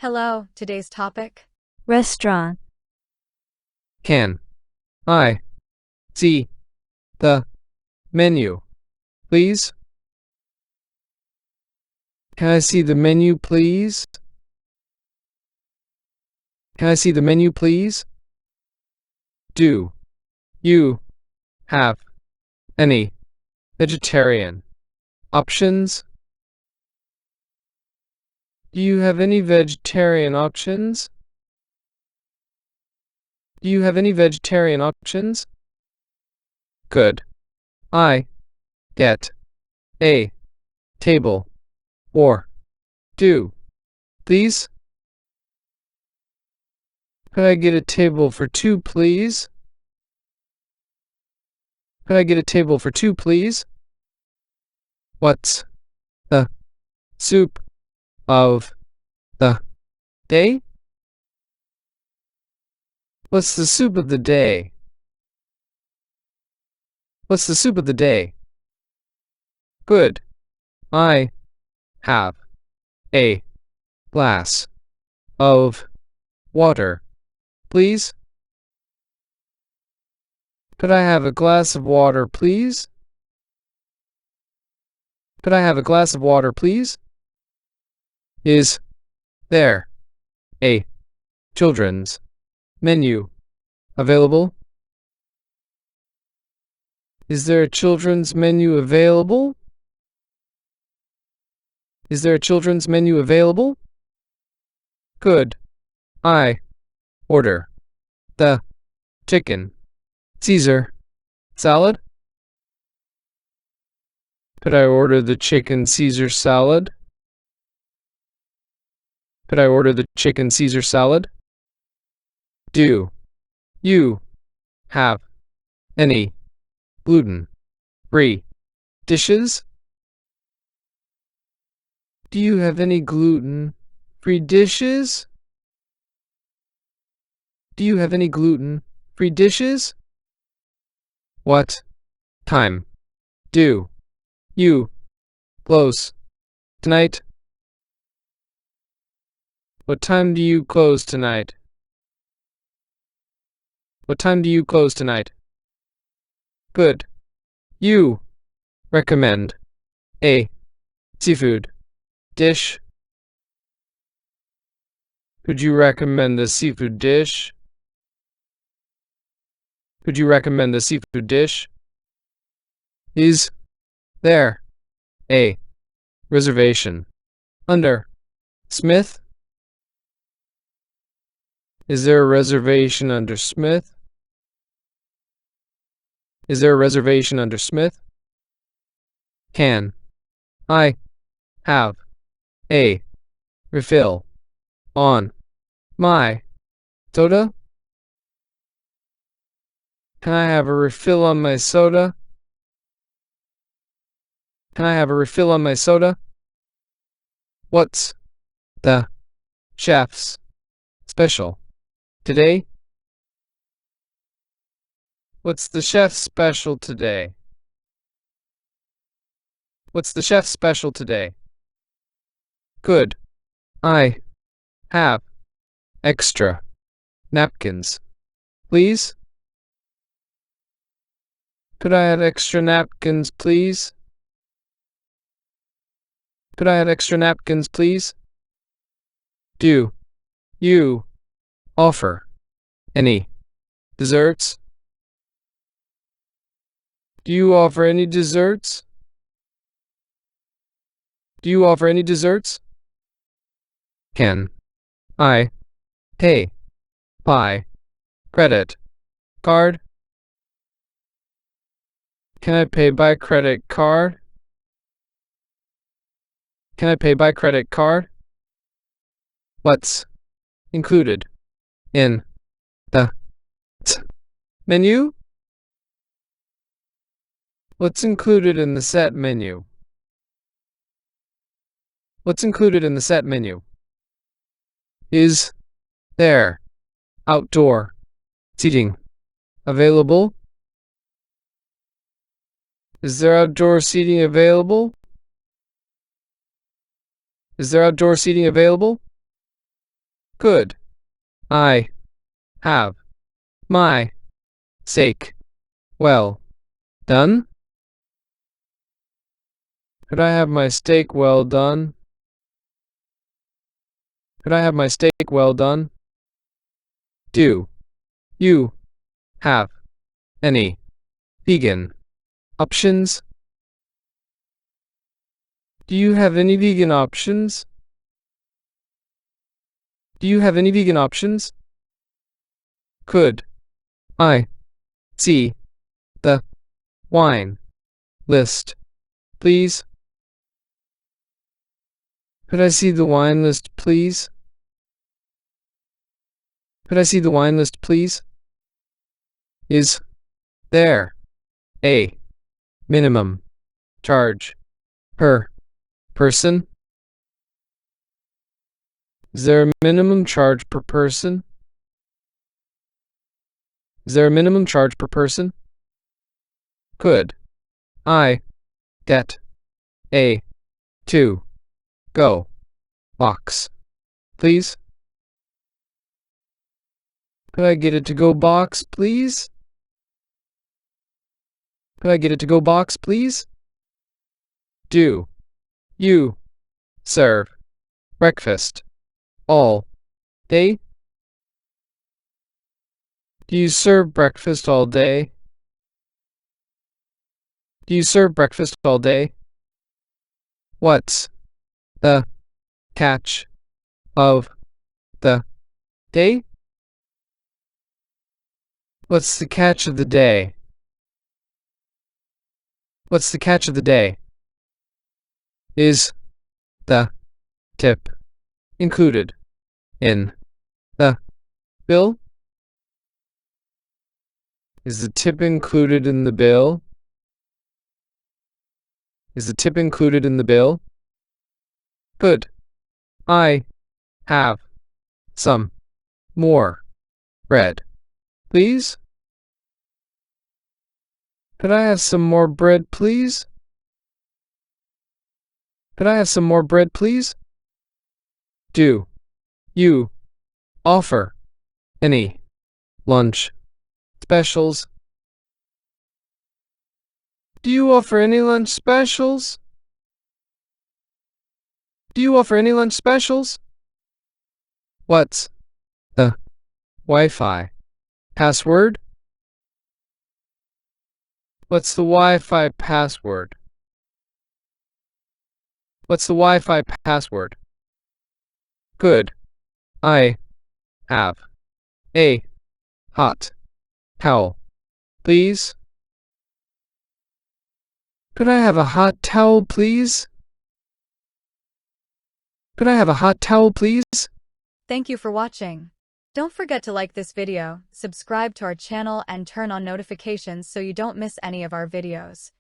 Hello, today's topic. Restaurant. Can I see the menu, please? Can I see the menu, please? Can I see the menu, please? Do you have any vegetarian options? Do you have any vegetarian options? Do you have any vegetarian options? Could I get a table or two, please? Could I get a table for two, please? Could I get a table for two, please? What's the soup of the day? What's the soup of the day? What's the soup of the day? Good. I have a glass of water, please? Could I have a glass of water, please? Could I have a glass of water, please? Is there a children's menu available? Is there a children's menu available? Is there a children's menu available? Could I order the chicken Caesar salad? Could I order the chicken Caesar salad? Could I order the chicken Caesar salad? Do you have any gluten-free dishes? Do you have any gluten-free dishes? Do you have any gluten-free dishes? What time do you close tonight? What time do you close tonight? What time do you close tonight? Good. You recommend a seafood dish? Could you recommend a seafood dish? Could you recommend a seafood dish? Is there a reservation under Smith? Is there a reservation under Smith? Is there a reservation under Smith? Can I have a refill on my soda? Can I have a refill on my soda? Can I have a refill on my soda? What's the chef's special today? What's the chef's special today? What's the chef's special today? Could I have extra napkins, please? Could I have extra napkins, please? Could I have extra napkins, please? Do you offer any desserts? Do you offer any desserts? Do you offer any desserts? Can I pay by credit card? Can I pay by credit card? Can I pay by credit card? What's included in the menu? What's included in the set menu? What's included in the set menu? Is there outdoor seating available? Is there outdoor seating available? Is there outdoor seating available? Could I have my steak well done? Could I have my steak well done? Could I have my steak well done? Do you have any vegan options? Do you have any vegan options? Do you have any vegan options? Could I see the wine list, please? Could I see the wine list, please? Could I see the wine list, please? Is there a minimum charge per person? Is there a minimum charge per person? Is there a minimum charge per person? Could I get a to-go box, please? Could I get a to-go box, please? Could I get a to-go box, please? Do you serve breakfast all day? Do you serve breakfast all day? Do you serve breakfast all day? What's the catch of the day? What's the catch of the day? What's the catch of the day? Is the tip included in the bill? Is the tip included in the bill? Is the tip included in the bill? Could I have some more bread, please? Could I have some more bread, please? Could I have some more bread, please? Do you offer any lunch specials? Do you offer any lunch specials? Do you offer any lunch specials? What's the Wi-Fi password? What's the Wi-Fi password? What's the Wi-Fi password? Could I have a hot towel, please? Could I have a hot towel, please? Could I have a hot towel, please? Thank you for watching. Don't forget to like this video, subscribe to our channel and turn on notifications so you don't miss any of our videos.